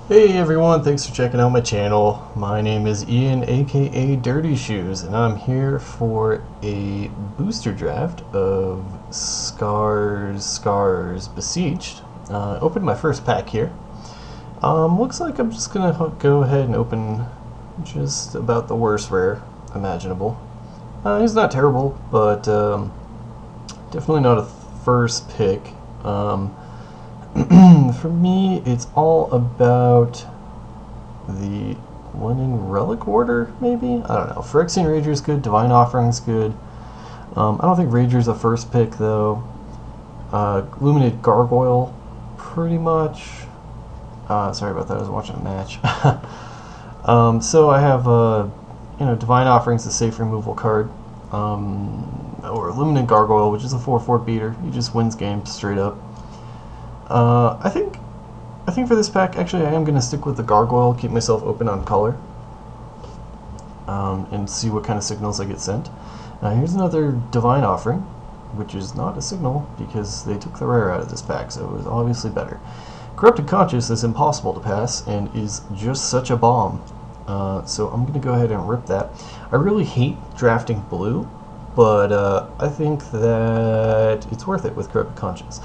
Hey everyone, thanks for checking out my channel. My name is Ian, aka Dirty Shoes, and I'm here for a booster draft of Scars Besieged. Opened my first pack here. Looks like I'm just gonna go ahead and open just about the worst rare imaginable. He's not terrible, but definitely not a first pick. For me, it's all about the one in Relic Order, maybe? I don't know. Phyrexian Rager's good, Divine Offering's good. I don't think Rager's a first pick, though. Illuminated Gargoyle, pretty much. Sorry about that, I was watching a match. So I have, Divine Offering's the safe removal card. Or Illuminated Gargoyle, which is a 4/4 beater. He just wins games straight up. I think for this pack, actually, I am going to stick with the Gargoyle, keep myself open on color, and see what kind of signals I get sent. Here's another Divine Offering, which is not a signal because they took the rare out of this pack, so it was obviously better. Corrupted Conscience is impossible to pass and is just such a bomb, so I'm going to go ahead and rip that. I really hate drafting blue, but I think that it's worth it with Corrupted Conscience.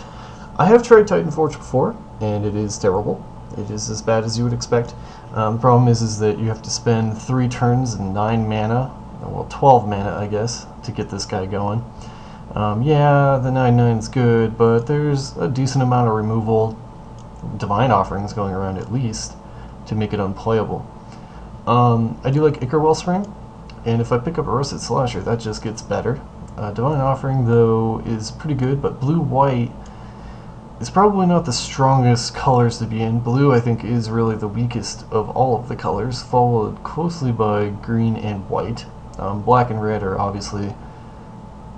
I have tried Titan Forge before, and it is terrible. It is as bad as you would expect. The problem is that you have to spend 3 turns and 9 mana, well, 12 mana, I guess, to get this guy going. Yeah, the 9/9 is good, but there's a decent amount of removal, Divine Offerings going around at least, to make it unplayable. I do like Ichor Wellspring, and if I pick up a Rusted Slasher, that just gets better. Divine Offering, though, is pretty good, but blue-white it's probably not the strongest colors to be in. Blue, I think, is really the weakest of all of the colors, followed closely by green and white. Black and red are obviously,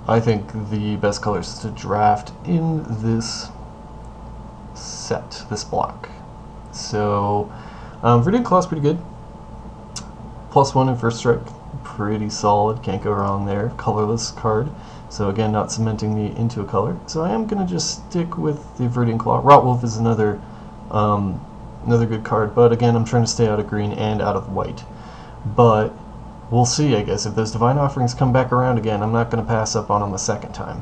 I think, the best colors to draft in this set, this block. So, Verdant Claw's pretty good. +1 in first strike, pretty solid, can't go wrong there. Colorless card. So again, not cementing me into a color. So I am going to just stick with the Verdant Claw. Rotwolf is another good card, but again, I'm trying to stay out of green and out of white. But we'll see, I guess. If those Divine Offerings come back around again, I'm not going to pass up on them a second time.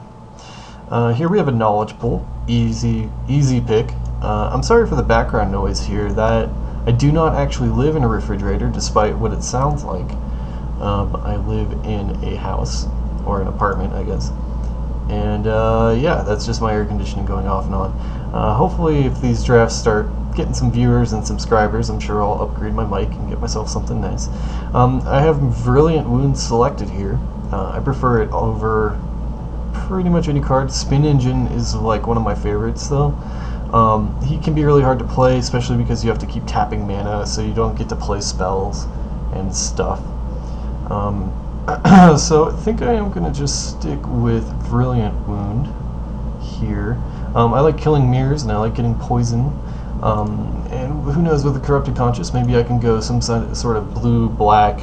Here we have a Knowledge Pool. Easy pick. I'm sorry for the background noise here. That I do not actually live in a refrigerator, despite what it sounds like. I live in a house. Or an apartment, I guess. And yeah, that's just my air conditioning going off and on. Hopefully, if these drafts start getting some viewers and subscribers, I'm sure I'll upgrade my mic and get myself something nice. I have Virulent Wound selected here. I prefer it over pretty much any card. Spin Engine is like one of my favorites, though. He can be really hard to play, especially because you have to keep tapping mana, so you don't get to play spells and stuff. So I think I am going to just stick with Virulent Wound here. I like killing mirrors and I like getting poison. And who knows, with the Corrupted Conscience, maybe I can go some sort of blue-black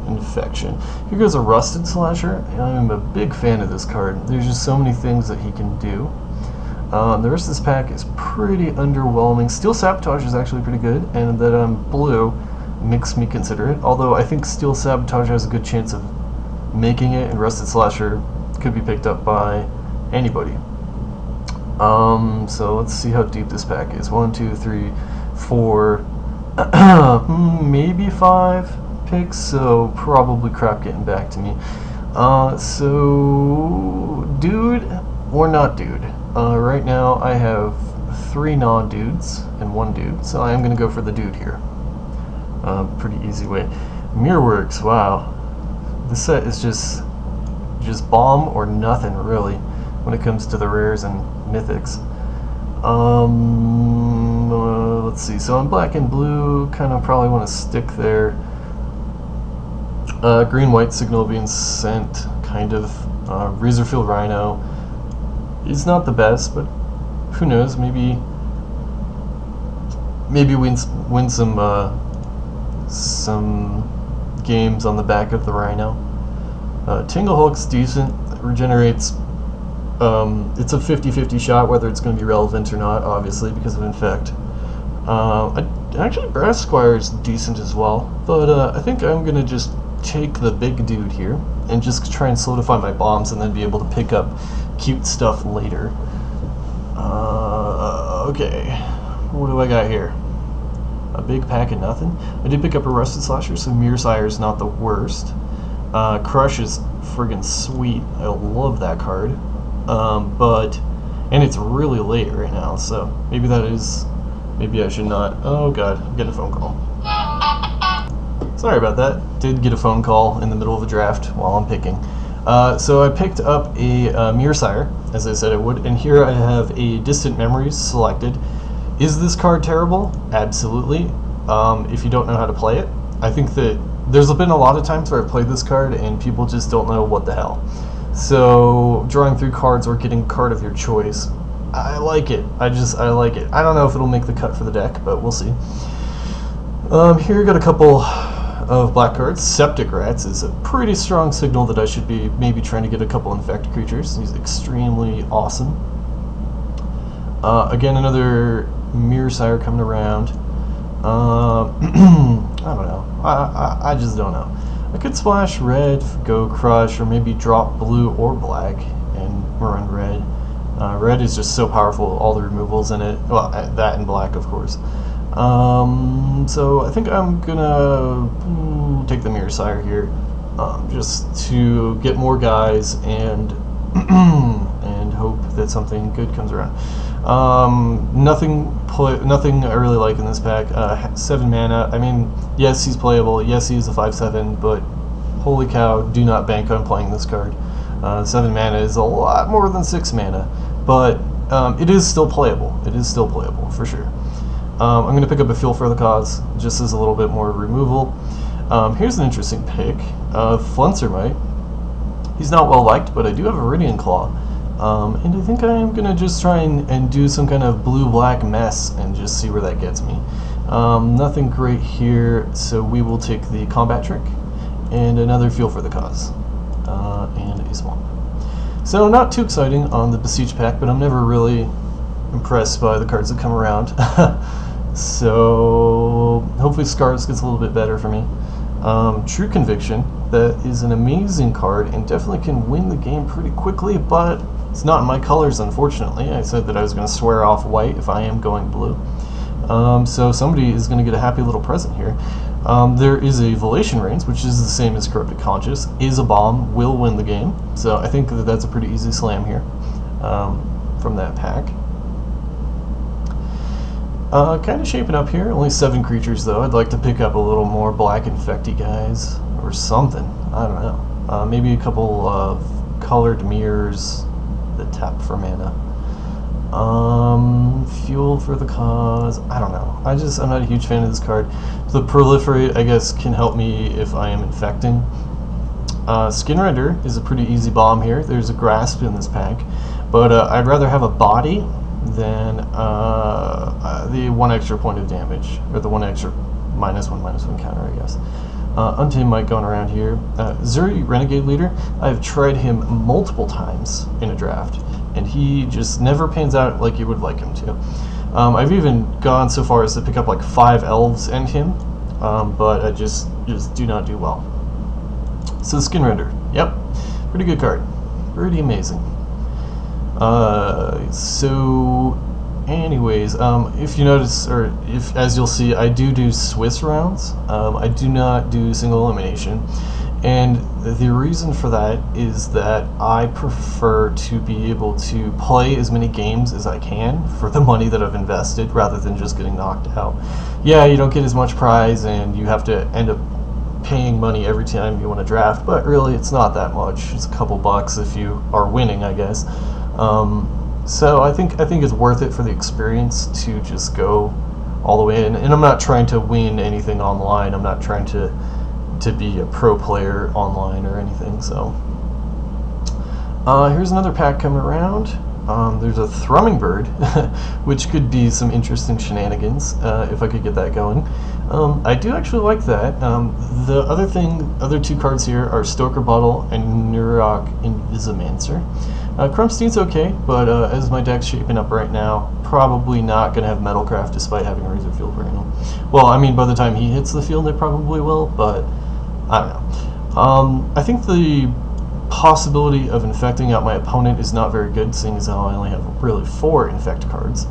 infection. Here goes a Rusted Slasher, and I'm a big fan of this card. There's just so many things that he can do. The rest of this pack is pretty underwhelming. Steel Sabotage is actually pretty good, and that I'm blue makes me consider it, although I think Steel Sabotage has a good chance of making it, and Rusted Slasher could be picked up by anybody. So let's see how deep this pack is. 1, 2, 3, 4, maybe 5 picks, so probably crap getting back to me. So, dude or not dude? Right now I have 3 non-dudes and 1 dude, so I am going to go for the dude here. Pretty easy way. Mirrorworks, wow. This set is just bomb or nothing, really, when it comes to the rares and mythics. Let's see. So I'm black and blue. Kind of probably want to stick there. Green-white signal being sent, kind of. Razorfield Rhino is not the best, but who knows? Maybe win some games on the back of the Rhino. Tinglehulk's decent. It regenerates. It's a 50-50 shot whether it's going to be relevant or not, obviously, because of Infect. I Actually, Brass Squire is decent as well, but I think I'm going to just take the big dude here and just try and solidify my bombs and then be able to pick up cute stuff later. Okay, what do I got here? A big pack of nothing. I did pick up a Rusted Slasher, so Mirror is not the worst. Crush is friggin' sweet. I love that card. And it's really late right now, so maybe I should not. Oh god, I'm getting a phone call. Sorry about that. Did get a phone call in the middle of a draft while I'm picking. So I picked up a Mirror, as I said I would, and here I have a Distant Memories selected. Is this card terrible? Absolutely. If you don't know how to play it, I think that there's been a lot of times where I've played this card and people just don't know what the hell. So drawing through cards or getting a card of your choice, I like it. I like it. I don't know if it'll make the cut for the deck, but we'll see. Here I got a couple of black cards. Septic Rats is a pretty strong signal that I should be maybe trying to get a couple infected creatures. He's extremely awesome. Again, another Mirror coming around. I don't know. I just don't know. I could splash red, go Crush, or maybe drop blue or black and run red. Red is just so powerful, all the removals in it. Well, that and black, of course. So I think I'm gonna take the Mirror here, just to get more guys and and hope that something good comes around. Nothing I really like in this pack. 7 mana. I mean, yes, he's playable. Yes, he's a 5/7, but holy cow, do not bank on playing this card. 7 mana is a lot more than 6 mana, but it is still playable. It is still playable for sure. I'm going to pick up a Fuel for the Cause, just as a little bit more removal. Here's an interesting pick. Flunsermite. He's not well liked, but I do have a Viridian Claw. And I think I'm going to just try and do some kind of blue-black mess and just see where that gets me. Nothing great here, so we will take the Combat Trick and another Fuel for the Cause. And a Swamp. So not too exciting on the Besiege pack, but I'm never really impressed by the cards that come around. So hopefully Scars gets a little bit better for me. True Conviction, that is an amazing card and definitely can win the game pretty quickly, but it's not in my colors, unfortunately. I said that I was going to swear off white if I am going blue. So somebody is going to get a happy little present here. There is a Velation Reigns, which is the same as Corrupted Conscious, is a bomb, will win the game. So I think that that's a pretty easy slam here from that pack. Kind of shaping up here. Only 7 creatures though. I'd like to pick up a little more black infecty guys or something. I don't know. Maybe a couple of colored mirrors that tap for mana. Fuel for the Cause. I don't know. I'm not a huge fan of this card. The Proliferate, I guess, can help me if I am infecting. Skinrender is a pretty easy bomb here. There's a Grasp in this pack, but I'd rather have a body than the 1 extra point of damage, or the 1 extra -1/-1 counter, I guess. Untamed going around here. Zuri Renegade Leader, I've tried him multiple times in a draft, and he just never pans out like you would like him to. I've even gone so far as to pick up like 5 elves and him, but I just do not do well. So Skinrender, yep, pretty good card, pretty amazing. So anyways, if you notice, or if, as you'll see, I do Swiss rounds. I do not do single elimination, and the reason for that is that I prefer to be able to play as many games as I can for the money that I've invested, rather than just getting knocked out. Yeah, you don't get as much prize, and you have to end up paying money every time you want to draft, but really it's not that much. It's a couple bucks if you are winning, I guess. So I think it's worth it for the experience to just go all the way in. And I'm not trying to win anything online. I'm not trying to be a pro player online or anything. So here's another pack coming around. There's a Thrumming Bird, which could be some interesting shenanigans if I could get that going. I do actually like that. The other 2 cards here are Stoker Bottle and Nurok Invisimancer. Crumpstein's okay, but as my deck's shaping up right now, probably not going to have Metalcraft despite having Razorfield right now. Well, I mean, by the time he hits the field, it probably will, but I don't know. I think the possibility of infecting out my opponent is not very good, seeing as how I only have really 4 infect cards.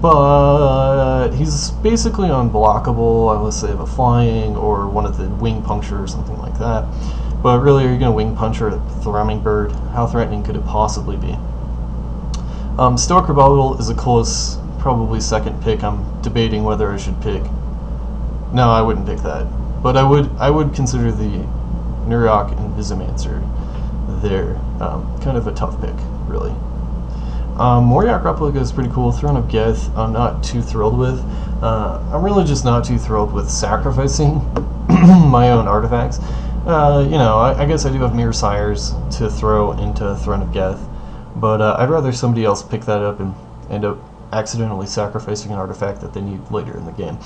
But he's basically unblockable unless they have a flying or one of the wing puncture or something like that. But really, are you going to wing punch or Thrumming Bird? How threatening could it possibly be? Stoic Rebuttal is a close, probably second pick. I'm debating whether I should pick. No, I wouldn't pick that. But I would consider the Nurok Invisimancer there. Kind of a tough pick, really. Moriok Replica is pretty cool. Throne of Geth, I'm not too thrilled with. I'm really just not too thrilled with sacrificing my own artifacts. You know, I guess I do have Mirror Sires to throw into Throne of Geth, but I'd rather somebody else pick that up and end up accidentally sacrificing an artifact that they need later in the game.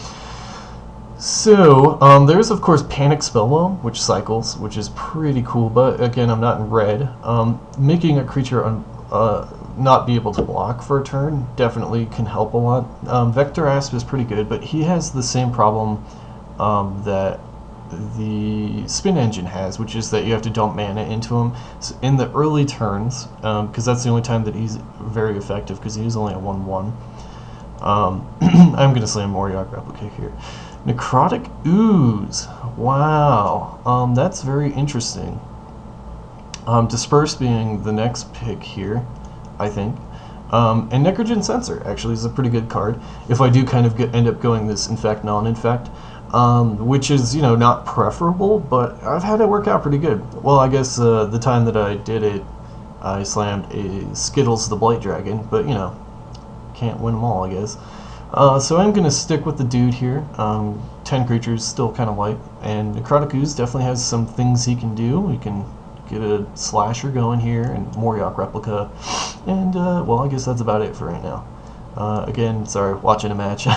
So, there's of course Panic Spellbomb, which cycles, which is pretty cool, but again, I'm not in red. Making a creature not be able to block for a turn definitely can help a lot. Vector Asp is pretty good, but he has the same problem that the Spin Engine has, which is that you have to dump mana into him in the early turns, because that's the only time that he's very effective, because he's only a 1/1. I'm going to slam Moriok Replica here. Necrotic Ooze. Wow. That's very interesting. Disperse being the next pick here, I think. And Necrogen Sensor actually is a pretty good card if I do kind of end up going this infect, non-infect. Which is, you know, not preferable, but I've had it work out pretty good. Well, I guess the time that I did it, I slammed a Skittles the Blight Dragon, but, you know, can't win them all, I guess. So I'm going to stick with the dude here. 10 creatures, still kind of light, and Necrotic Ooze definitely has some things he can do. He can get a Slasher going here, and Moriok Replica, and, well, I guess that's about it for right now. Again, sorry, watching a match.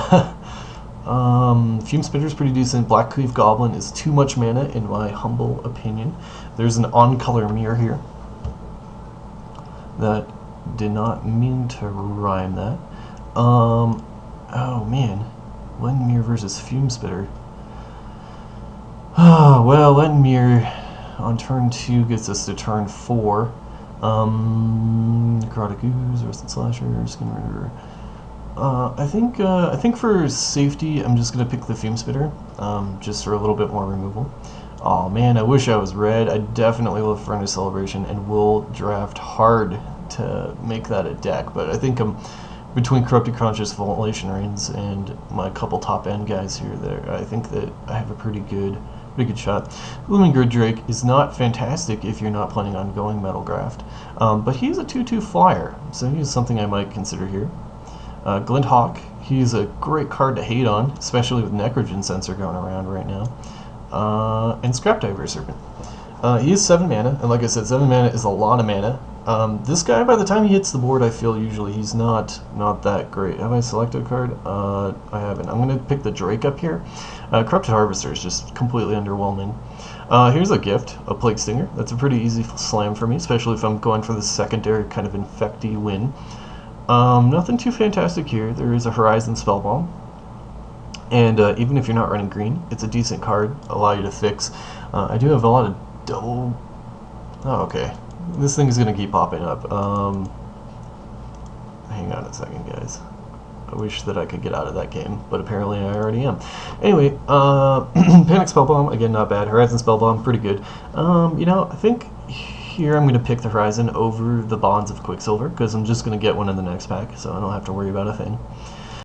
Fume Spitter's pretty decent. Blackcleave Goblin is too much mana, in my humble opinion. There's an on-color mirror here. That did not mean to rhyme that. Oh man, Lenmir versus Fume Spitter. Well, Lenmir on turn 2 gets us to turn 4. Necrotic Ooze, Rusted Slasher, Skin Renderer. I think for safety, I'm just gonna pick the Fume Spitter, just for a little bit more removal. Oh man, I wish I was red. I definitely love Furnace Celebration and will draft hard to make that a deck. But I think I'm between Corrupted Conscious, Volation Reigns, and my couple top end guys here. I think that I have a pretty good shot. Looming Griddrake is not fantastic if you're not planning on going Metalcraft, but he's a 2/2 flyer, so he's something I might consider here. Glinthawk, he's a great card to hate on, especially with Necrogen Sensor going around right now. And Scrapdiver Serpent. He is 7 mana, and like I said, 7 mana is a lot of mana. This guy, by the time he hits the board, I feel usually he's not that great. Have I selected a card? I haven't. I'm going to pick the Drake up here. Corrupted Harvester is just completely underwhelming. Here's a gift, a Plague Stinger. That's a pretty easy slam for me, especially if I'm going for the secondary kind of infecty win. Nothing too fantastic here. There is a Horizon Spellbomb, and even if you're not running green, it's a decent card, allow you to fix. I do have a lot of double... Oh, okay. This thing is going to keep popping up. Hang on a second, guys. I wish that I could get out of that game, but apparently I already am. Anyway, Panic Spellbomb, again, not bad. Horizon Spellbomb, pretty good. You know, I think here I'm going to pick the Horizon over the Bonds of Quicksilver, because I'm just going to get one in the next pack, so I don't have to worry about a thing.